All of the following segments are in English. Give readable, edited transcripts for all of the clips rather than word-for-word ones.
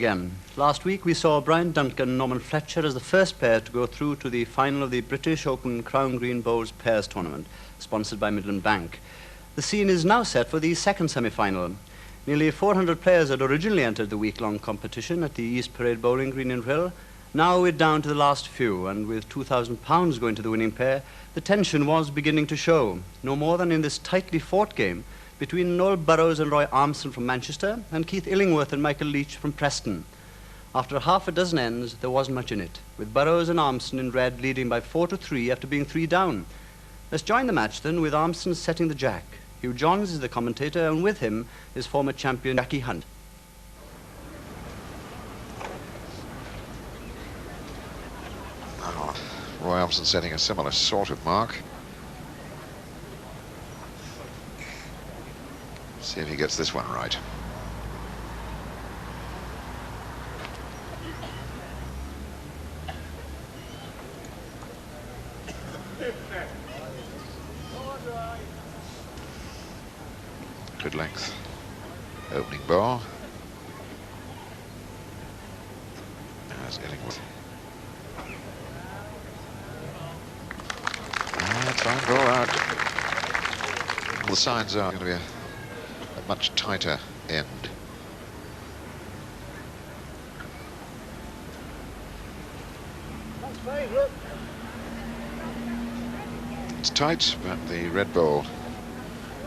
again. Last week we saw Brian Duncan and Norman Fletcher as the first pair to go through to the final of the British Open Crown Green Bowls Pairs Tournament, sponsored by Midland Bank. The scene is now set for the second semi-final. Nearly 400 players had originally entered the week-long competition at the East Parade Bowling Green in Rhyl. Now we're down to the last few, and with £2,000 going to the winning pair, the tension was beginning to show, no more than in this tightly fought game between Noel Burrows and Roy Armson from Manchester and Keith Illingworth and Michael Leach from Preston. After half a dozen ends, there wasn't much in it, with Burrows and Armson in red leading by 4-3 after being 3 down. Let's join the match then with Armson setting the jack. Hugh Johns is the commentator, and with him is former champion Jackie Hunt. Roy Armson setting a similar sort of mark. See if he gets this one right. Good length opening ball. As Illingworth. Fine ball out. The signs are going to be a much tighter end. It's tight, but the red ball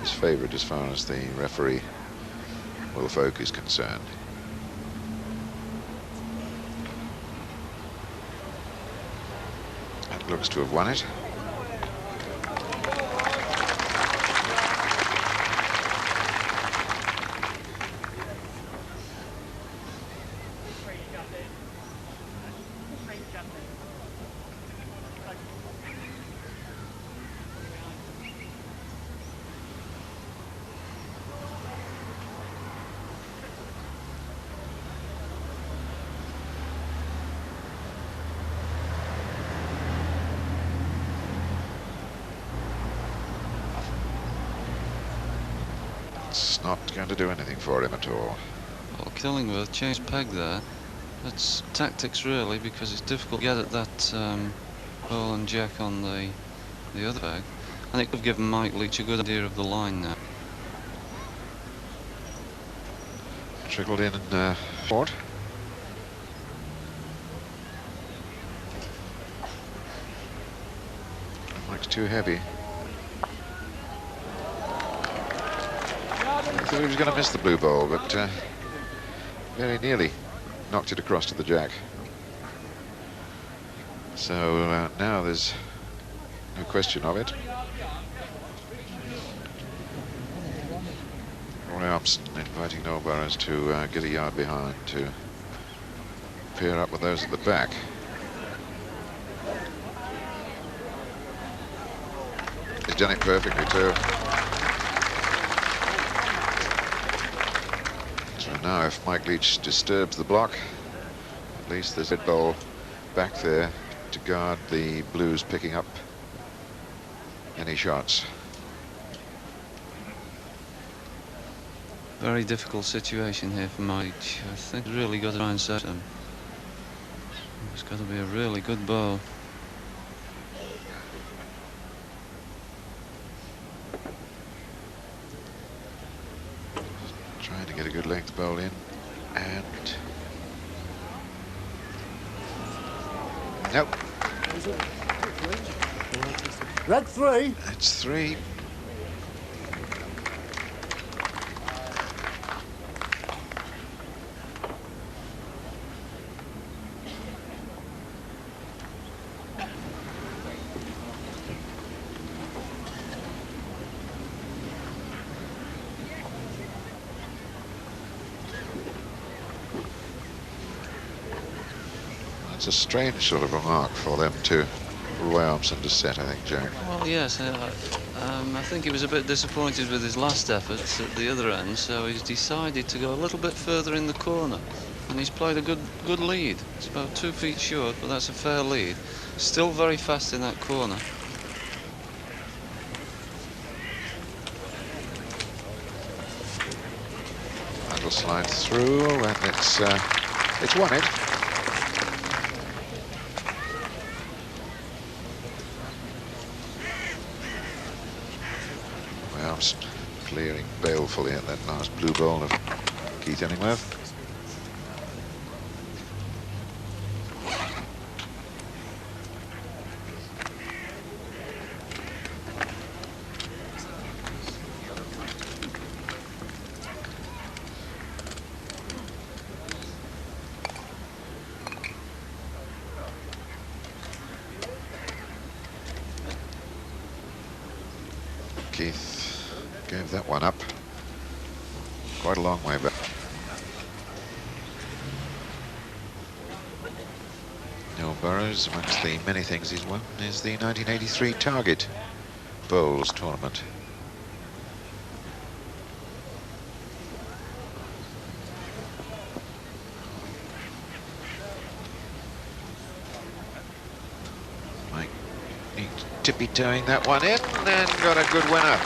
is favoured as far as the referee, Will Folk, is concerned. That looks to have won it. It's not going to do anything for him at all. Well, Illingworth changed peg there. That's tactics really, because it's difficult to get at that ball and jack on the other peg, and it could have given Mike Leach a good idea of the line now. Trickled in and forward. Mike's too heavy. I thought he was going to miss the blue ball, but very nearly knocked it across to the jack. So now there's no question of it. Roy Armson inviting Noel Burrows to get a yard behind to pair up with those at the back. He's done it perfectly too. So now if Mike Leach disturbs the block, at least there's a red ball back there to guard the Blues picking up any shots. Very difficult situation here for Mike. I think he's really got to try and set him. It's got to be a really good ball. Trying to get a good length ball in, and nope. Red 3. It's 3. It's a strange sort of remark for them to Roy Armson to set, I think, Jack. Well, yes, I think he was a bit disappointed with his last efforts at the other end, so he's decided to go a little bit further in the corner, and he's played a good lead. It's about 2 feet short, but that's a fair lead. Still very fast in that corner. That'll slide through, and it's It's won it. Armson clearing balefully at that last blue ball of Keith Illingworth. Keith gave that one up quite a long way back. Burrows, amongst the many things he's won, is the 1983 Target Bowls tournament. Mike tippy-toeing that one in and got a good winner.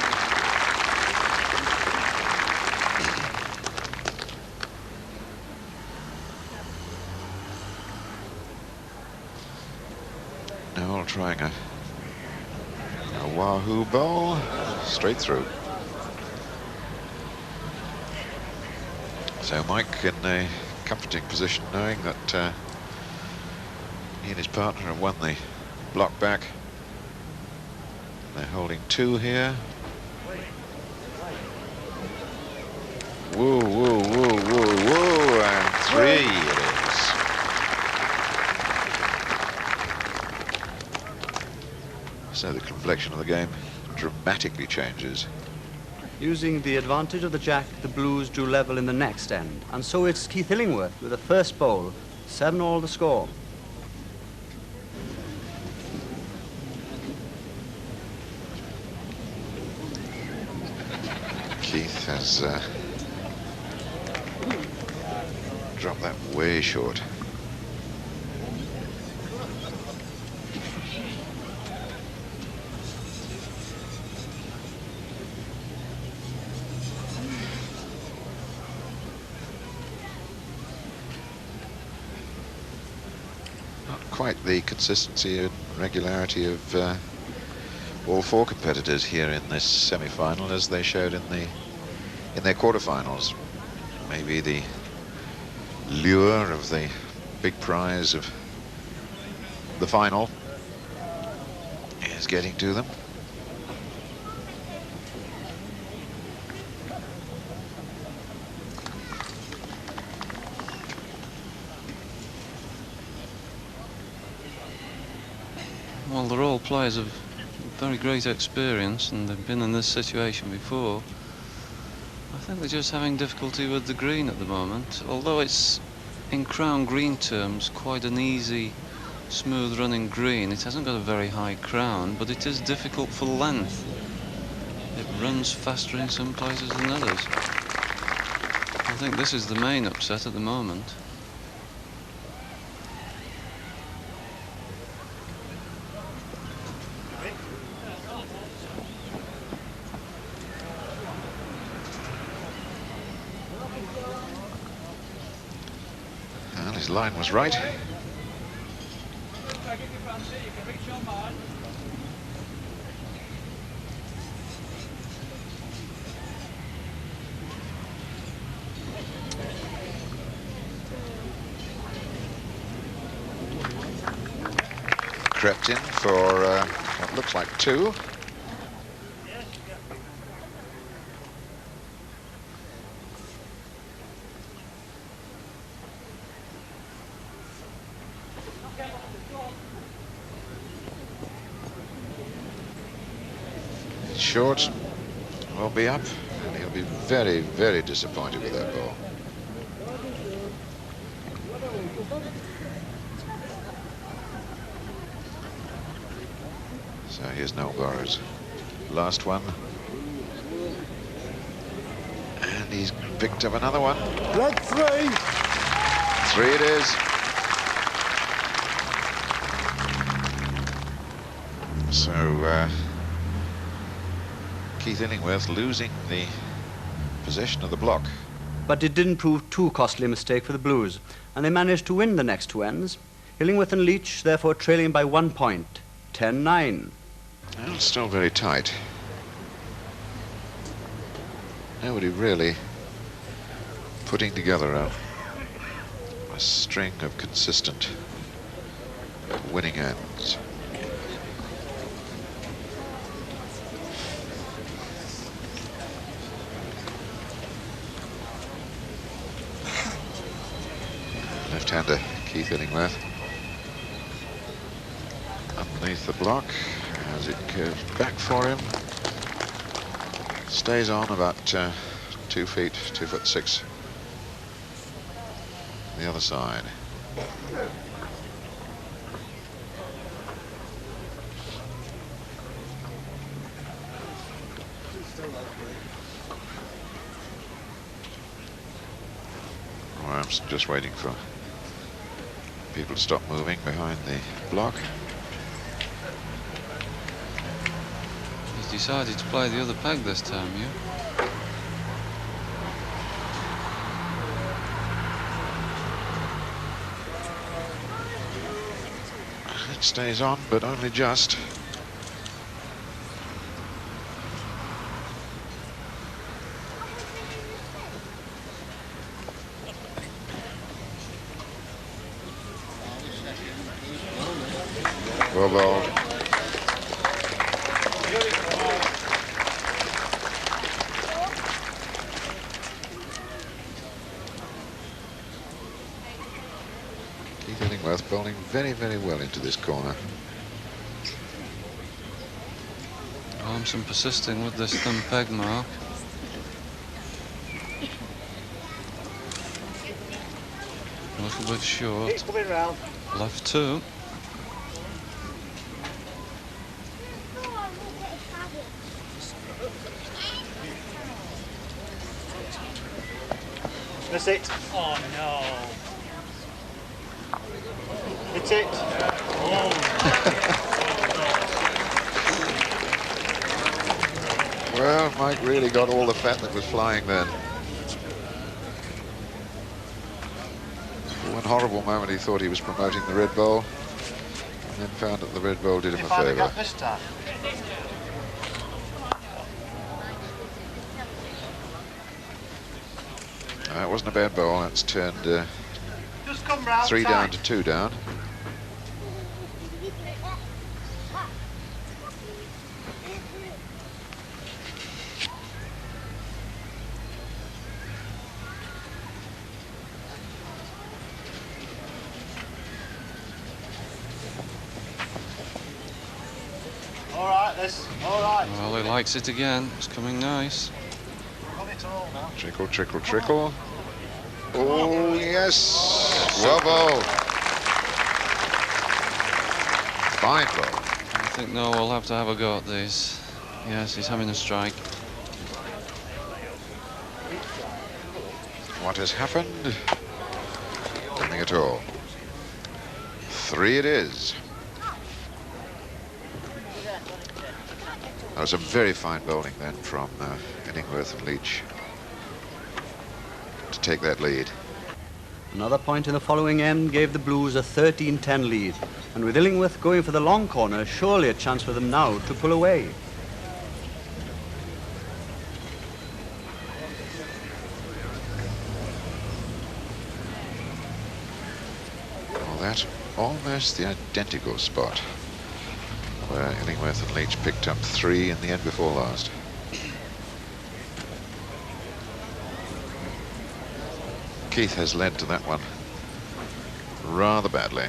Noel trying a wahoo bowl straight through. So Mike in a comforting position, knowing that he and his partner have won the block back. They're holding 2 here. Whoa, whoa, whoa, whoa, whoa, and 3 it is. So the complexion of the game dramatically changes. Using the advantage of the jack, the Blues drew level in the next end. And so it's Keith Illingworth with the first bowl. 7-all the score. Keith has dropped that way short. Not quite the consistency and regularity of all 4 competitors here in this semi-final as they showed in their quarterfinals. Maybe the lure of the big prize of the final is getting to them. Well, they're all players of very great experience, and they've been in this situation before. I think they're just having difficulty with the green at the moment, although it's, in crown green terms, quite an easy, smooth running green. It hasn't got a very high crown, but it is difficult for length. It runs faster in some places than others. I think this is the main upset at the moment. His line was right. Crept in for what looks like 2. Short will be up, and he'll be very, very disappointed with that ball. So here's Noel Burrows. Last one. And he's picked up another one. Leg 3. 3 it is. So Keith Illingworth losing the possession of the block. But it didn't prove too costly a mistake for the Blues. and they managed to win the next 2 ends. Illingworth and Leach therefore trailing by 1 point, 10-9. Well, still very tight. Nobody really putting together a string of consistent winning ends. Left-hander Keith Illingworth underneath the block as it curves back for him. Stays on about 2 feet, 2'6" the other side. Armson just waiting for people to stop moving behind the block. He's decided to play the other peg this time, yeah? It stays on, but only just. Well bowled. Keith Illingworth bowling very, very well into this corner. Armson persisting with this thumb peg mark. A little bit short. Keep coming round. Left 2. Miss it. Oh no. Hit it. Oh. Well, Mike really got all the fat that was flying then. For one horrible moment he thought he was promoting the red bowl, and then found that the red bowl did him a favour. This time. It wasn't a bad bowl. That's turned Just come round. 3 down to 2 down. All right, this. All right. Well, he likes it again. It's coming nice. Got it all now. Trickle, trickle, trickle. Oh, yes. Well bowled. Fine bowl. I think Noah will have to have a go at these. Yes, he's having a strike. What has happened? Nothing at all. 3 it is. That was a very fine bowling then from Illingworth and Leach to take that lead. Another point in the following end gave the Blues a 13-10 lead, and with Illingworth going for the long corner, surely a chance for them now to pull away. Well, that's almost the identical spot where Illingworth and Leach picked up 3 in the end before last. Keith has led to that one rather badly.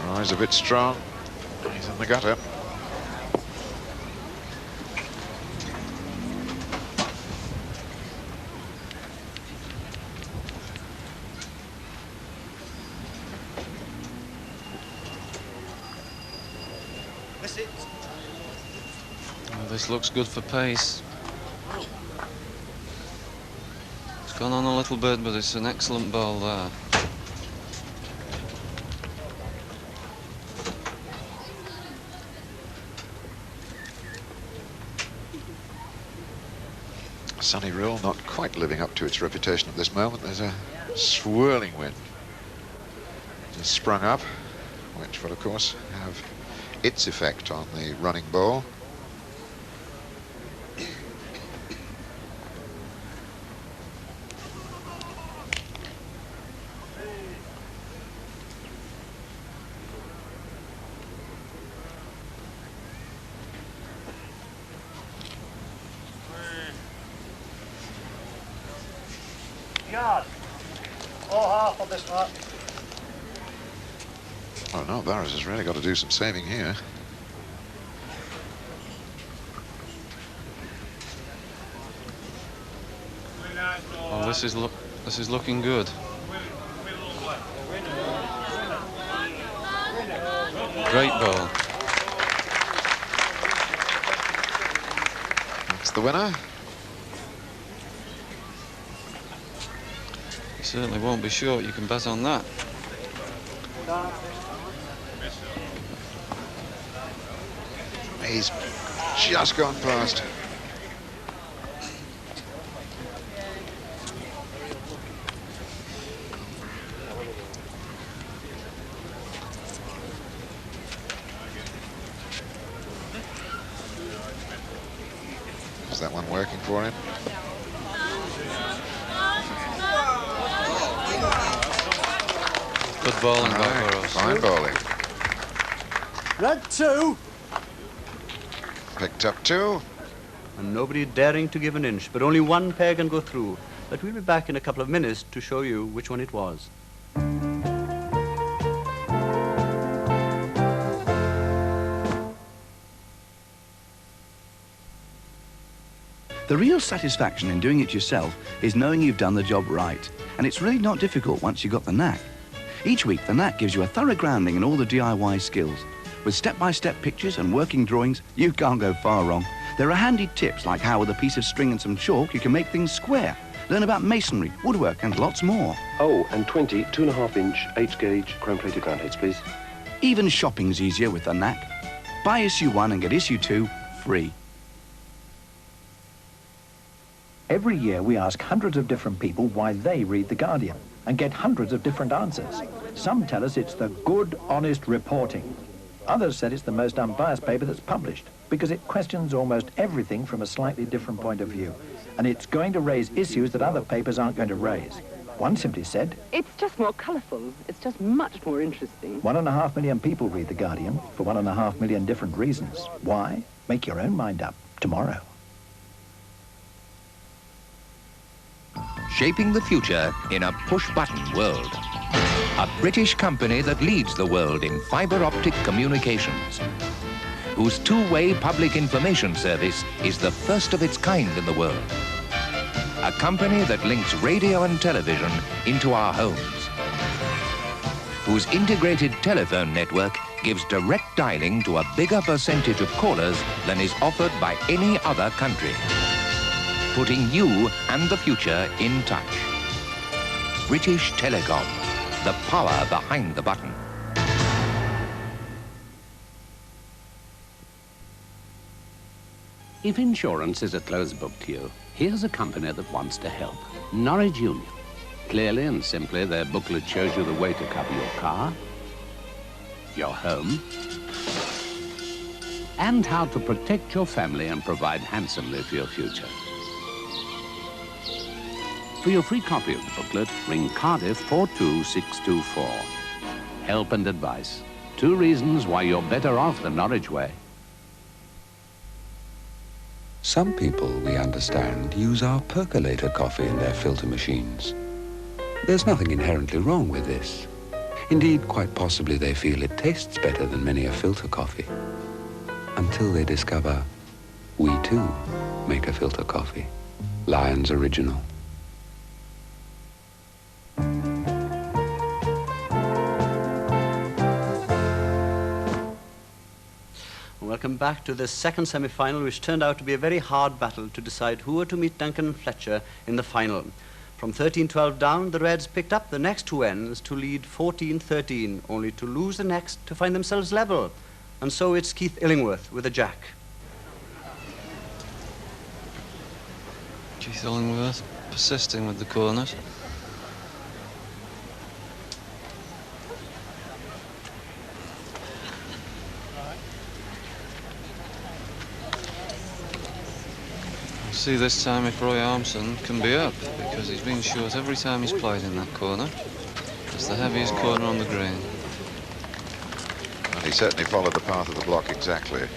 Oh, he's a bit strong. He's in the gutter. This looks good for pace. It's gone on a little bit, but it's an excellent ball there. Sunny Rhyl not quite living up to its reputation at this moment. There's a swirling wind just sprung up, which will of course have its effect on the running ball. Yard. Or half on this one. Oh no, Burrows has really got to do some saving here. Oh, this is looking good. Great ball. That's the winner. It certainly won't be short, you can bet on that. He's just gone past. Is that one working for him? Good bowling by Burrows. Fine bowling. Red 2. Picked up 2. And nobody daring to give an inch, but only one pair can go through. But we'll be back in a couple of minutes to show you which one it was. The real satisfaction in doing it yourself is knowing you've done the job right. And it's really not difficult once you've got the knack. Each week, the knack gives you a thorough grounding in all the DIY skills. With step-by-step pictures and working drawings, you can't go far wrong. There are handy tips like how with a piece of string and some chalk you can make things square. Learn about masonry, woodwork and lots more. Oh, and 20 2.5-inch H-gauge chrome-plated ground heads, please. Even shopping's easier with the knack. Buy issue 1 and get issue 2 free. Every year we ask hundreds of different people why they read The Guardian and get hundreds of different answers. Some tell us it's the good, honest reporting. Others said it's the most unbiased paper that's published because it questions almost everything from a slightly different point of view. And it's going to raise issues that other papers aren't going to raise. One simply said, it's just more colourful. It's just much more interesting. 1.5 million people read The Guardian for 1.5 million different reasons. Why? Make your own mind up tomorrow. Shaping the future in a push-button world. A British company that leads the world in fibre optic communications, whose two-way public information service is the first of its kind in the world. A company that links radio and television into our homes, whose integrated telephone network gives direct dialing to a bigger percentage of callers than is offered by any other country, putting you and the future in touch. British Telecom, the power behind the button. If insurance is a closed book to you, here's a company that wants to help. Norwich Union. Clearly and simply, their booklet shows you the way to cover your car, your home, and how to protect your family and provide handsomely for your future. For your free copy of the booklet, ring Cardiff 42624. Help and advice. 2 reasons why you're better off the Norwich way. Some people, we understand, use our percolator coffee in their filter machines. There's nothing inherently wrong with this. Indeed, quite possibly they feel it tastes better than many a filter coffee. Until they discover we too make a filter coffee. Lyons Original. Welcome back to the second semi-final, which turned out to be a very hard battle to decide who were to meet Duncan and Fletcher in the final. From 13-12 down, the Reds picked up the next 2 ends to lead 14-13, only to lose the next to find themselves level. And so it's Keith Illingworth with a jack. Keith Illingworth persisting with the corners. We'll see this time if Roy Armson can be up, because he's been short every time he's played in that corner. It's the heaviest corner on the green. And he certainly followed the path of the block exactly.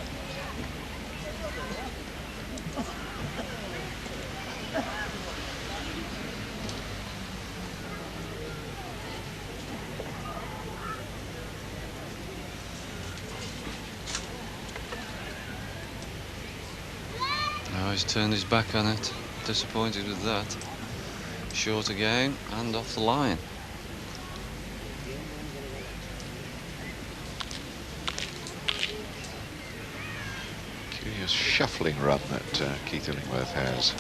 Now he's turned his back on it. Disappointed with that. Short again and off the line. Curious shuffling run that Keith Illingworth has.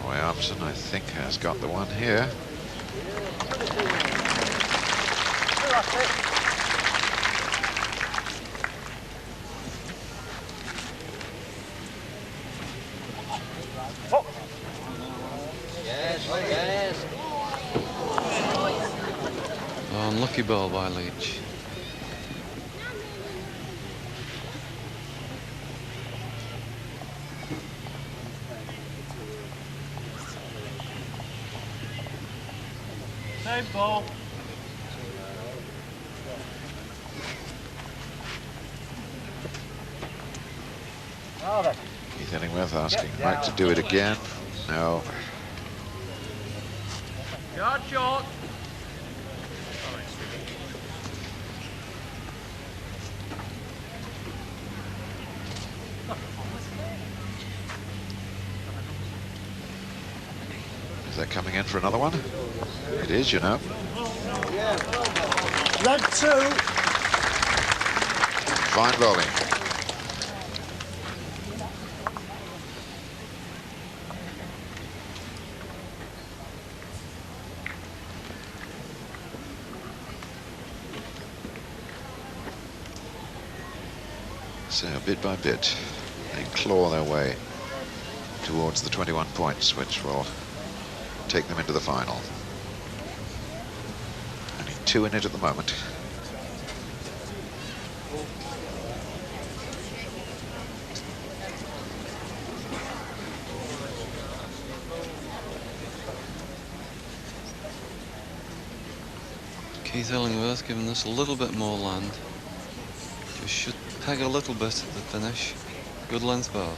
Roy Armson, I think, has got the one here. Oh, unlucky ball by Leach. Same ball. Keith Illingworth asking Mike to do it again. No. Yard short. Is that coming in for another one? It is, you know. Red 2. Fine bowling. So bit by bit, they claw their way towards the 21 points, which will take them into the final. Only 2 in it at the moment. Keith Illingworth giving us a little bit more land. Just should peg a little bit at the finish. Good length ball.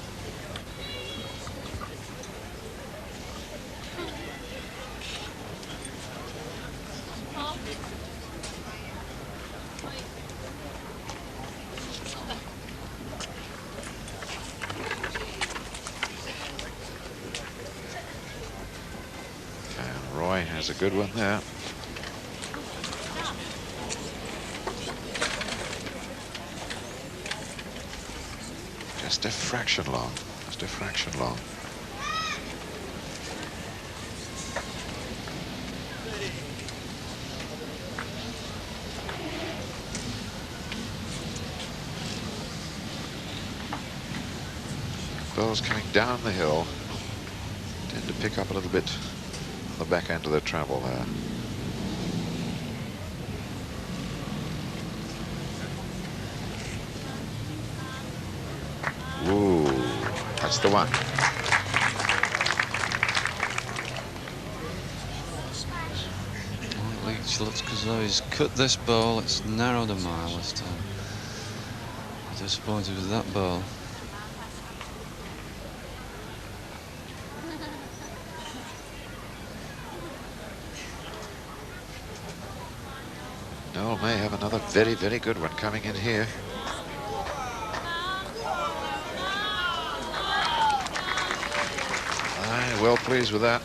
And Roy has a good one there. Just a fraction long, just a fraction long. Balls coming down the hill tend to pick up a little bit on the back end of their travel there. Ooh, that's the one. Leach looks as though he's cut this ball. It's narrowed a mile this time. Disappointed with that ball. Noel may have another very, very good one coming in here. Aye, well pleased with that.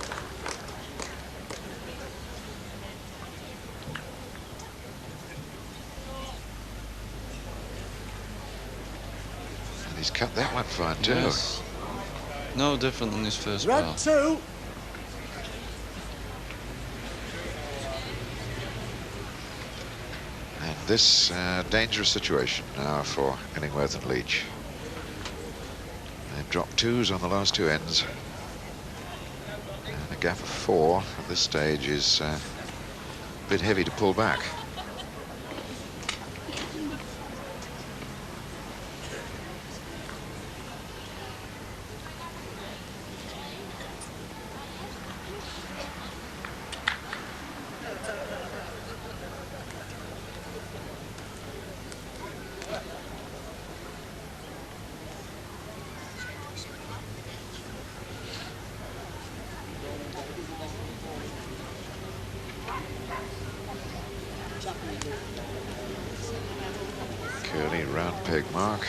And he's cut that one fine too. Yes. No different than his first Red ball. 2. And this dangerous situation now for Illingworth and Leach. They've dropped 2s on the last 2 ends. And a gap of 4 at this stage is a bit heavy to pull back. Curly round peg mark.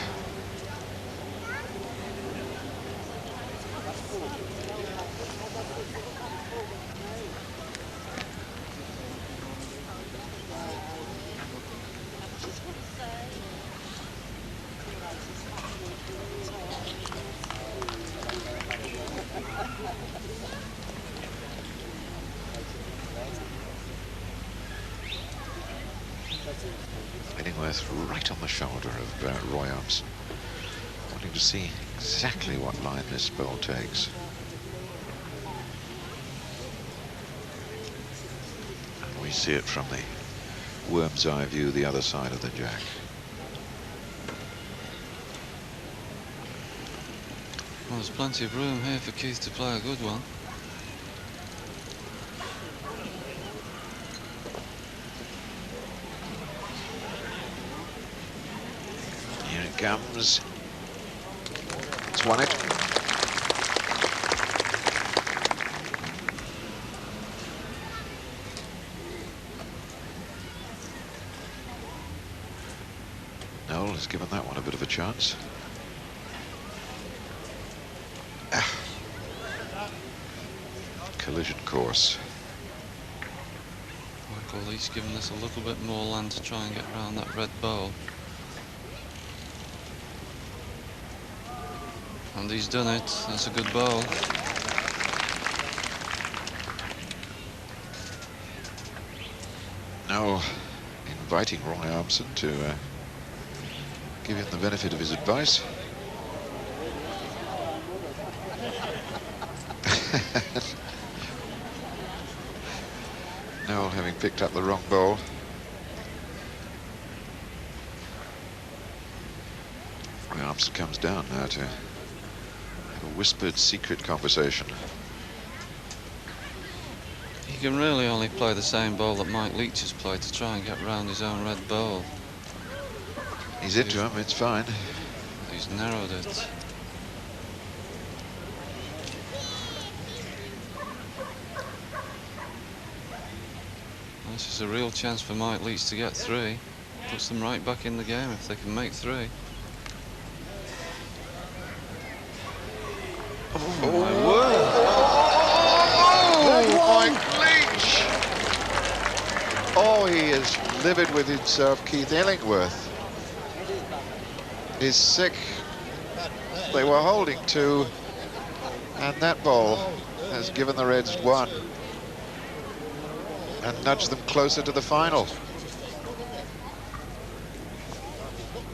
Illingworth right on the shoulder of Roy Armson, wanting to see exactly what line this ball takes. And we see it from the worm's eye view, the other side of the jack. Well, there's plenty of room here for Keith to play a good one. Here it comes. It's won it. Noel has given that one a bit of a chance. Collision course. Michael Leach giving us a little bit more land to try and get around that red ball. And he's done it. That's a good ball. Now inviting Roy Armson to give him the benefit of his advice. Noel having picked up the wrong ball. Roy Armson comes down now to have a whispered secret conversation. He can really only play the same ball that Mike Leach has played to try and get round his own red ball. He's into him, it's fine. He's narrowed it. This is a real chance for Mike Leach to get 3. Puts them right back in the game if they can make 3. Oh, my word! Oh, Mike Leach! Oh, he is livid with himself. Keith Illingworth is sick. They were holding 2, and that ball has given the Reds 1 and nudged them closer to the final.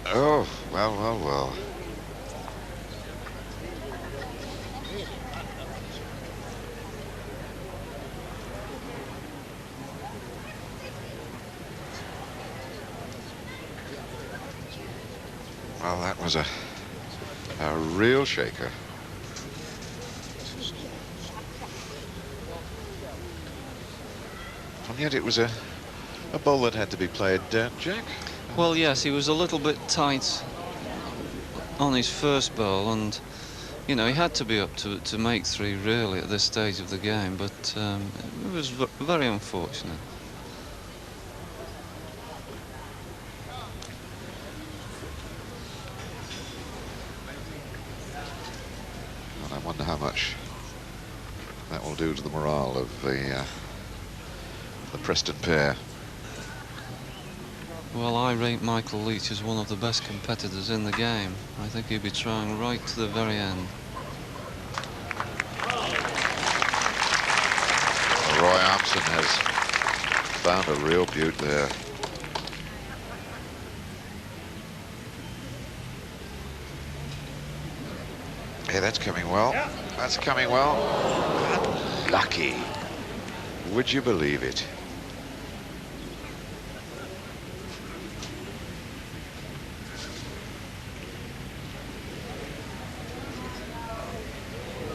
Oh, well, well, well. Well, that was a real shaker. And yet it was a ball that had to be played, Jack? Well, yes, he was a little bit tight on his first ball, and, you know, he had to be up to make 3, really, at this stage of the game, but it was very unfortunate. And I wonder how much that will do to the morale of the Preston pair. Well, I rate Michael Leach as one of the best competitors in the game. I think he'll be trying right to the very end. Armson has found a real beaut there. Hey, that's coming well. That's coming well. Lucky. Would you believe it?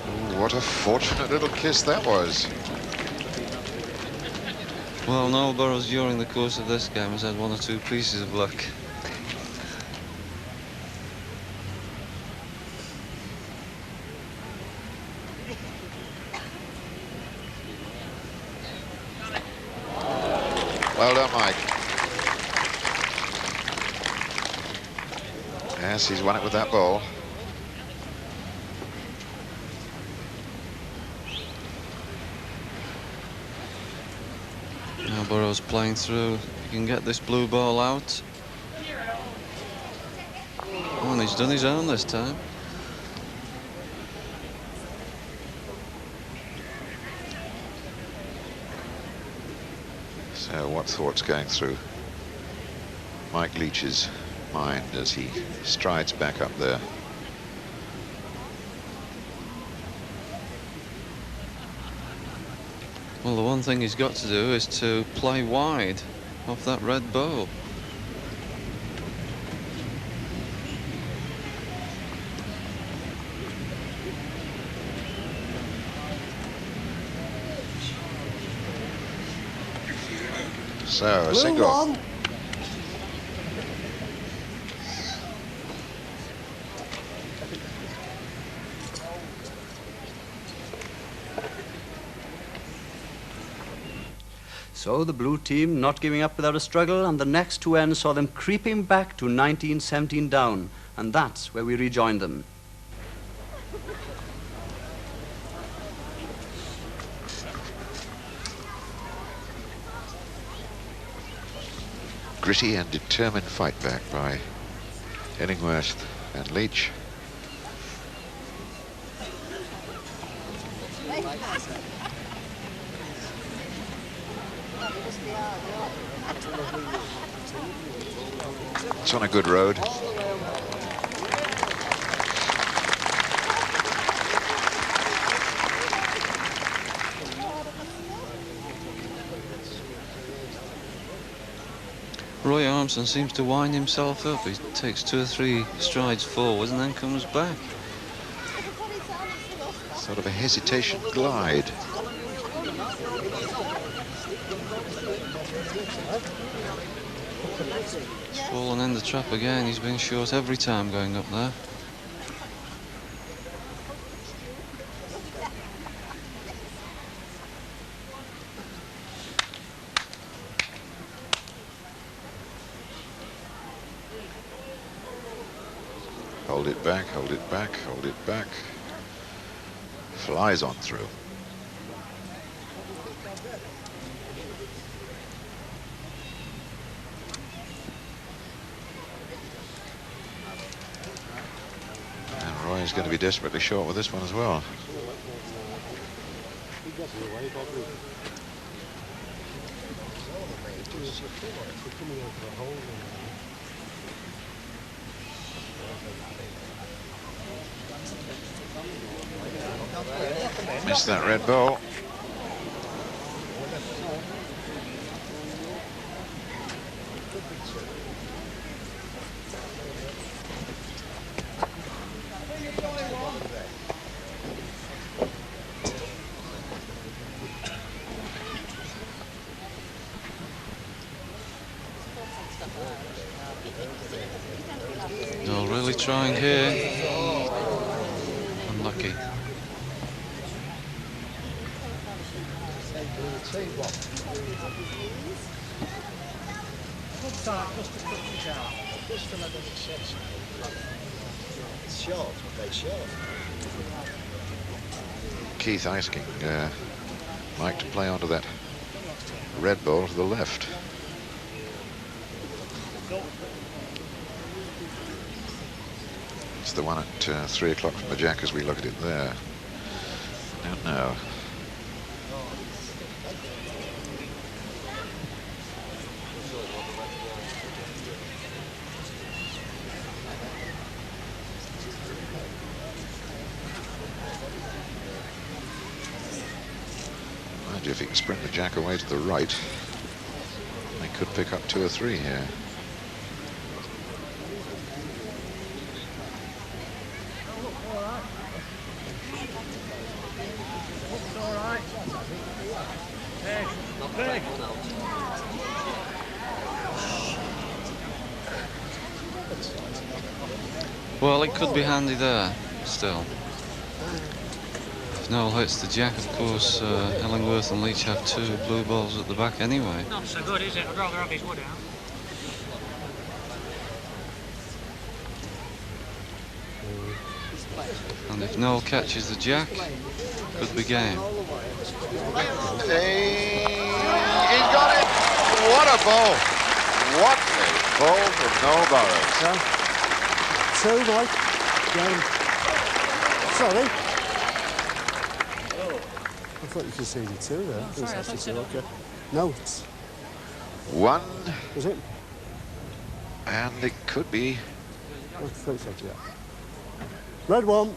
Ooh, what a fortunate little kiss that was. Well, Noel Burrows during the course of this game has had one or two pieces of luck. Well done, Mike. Yes, he's won it with that ball. Now Burrows playing through. He can get this blue ball out. Oh, and he's done his own this time. So what thoughts going through Mike Leach's mind as he strides back up there? Well, the one thing he's got to do is to play wide off that red bow. So, a single. So the blue team not giving up without a struggle, and the next two ends saw them creeping back to 19-17 down, and that's where we rejoined them. Gritty and determined fight back by Illingworth and Leach. It's on a good road. Roy Armson seems to wind himself up. He takes 2 or 3 strides forwards and then comes back. Sort of a hesitation glide. He's fallen in the trap again. He's been short every time going up there. Hold it back, hold it back, hold it back. Flies on through. And Roy's going to be desperately short with this one as well. Missed that red ball. No, really trying here. Unlucky. Keith asking Mike to play onto that red ball to the left. It's the one at 3 o'clock from the jack as we look at it there. Don't know. if he can sprint the jack away to the right, they could pick up 2 or 3 here. Well, it could be handy there, still. If Noel hits the jack, of course, Illingworth and Leach have 2 blue balls at the back anyway. Not so good, is it? I'd rather have his wood out. And if Noel catches the jack, could be game. He's got it! What a ball! What a ball from Noel Burrows. 2, Mike. Sorry. I thought you conceded 2 there. Sorry, I thought so. Okay. No, it's 1. Was it? And it could be. I thought so, yeah. Red 1.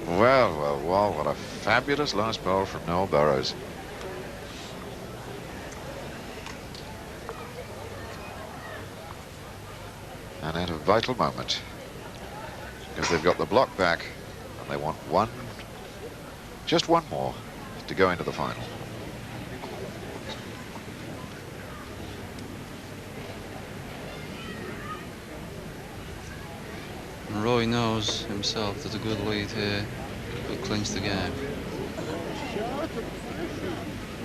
Well, well, well, what a fabulous last ball from Noel Burrows. And at a vital moment, because they've got the block back and they want just one more to go into the final. And Roy knows himself that a good lead here could clinch the game.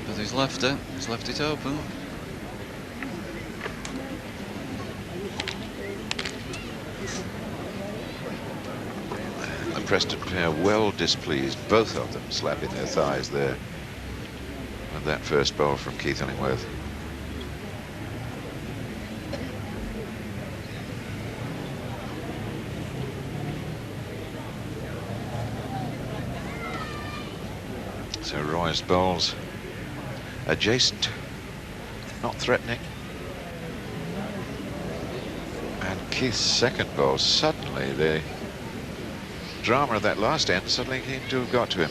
But he's left it open. The Preston pair well displeased, both of them slapping their thighs there with that first ball from Keith Illingworth. So Roy's bowls adjacent, not threatening. And Keith's second bowl, suddenly the drama of that last end suddenly seemed to have got to him.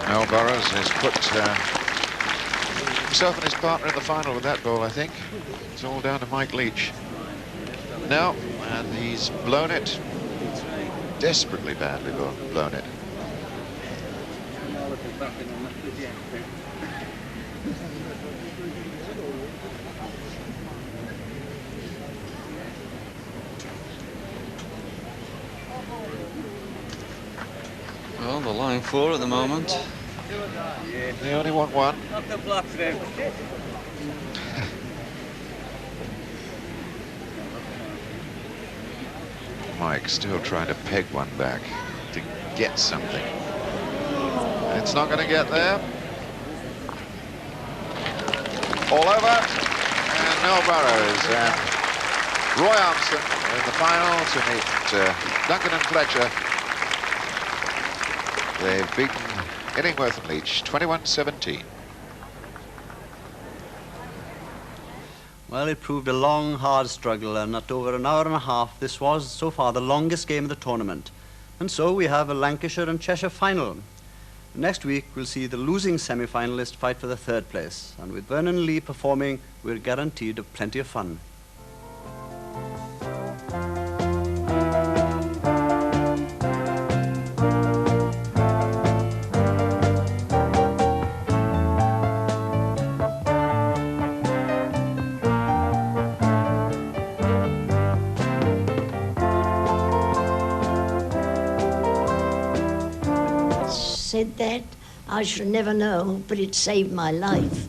Noel Burrows has put himself and his partner in the final with that ball, I think. It's all down to Mike Leach. No, and he's blown it. Desperately badly blown it. Well, they're lying 4 at the moment. They only want 1. Mike still trying to peg one back to get something. It's not going to get there. All over. And Noel Burrows and Roy Armson in the final to meet Duncan and Fletcher. They've beaten Illingworth and Leach 21-17. Well, it proved a long, hard struggle, and at over an hour and a half, this was, so far, the longest game of the tournament. And so we have a Lancashire and Cheshire final. Next week, we'll see the losing semi-finalist fight for the 3rd place. And with Vernon Lee performing, we're guaranteed of plenty of fun. Said that, I should never know, but it saved my life.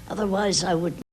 Otherwise I would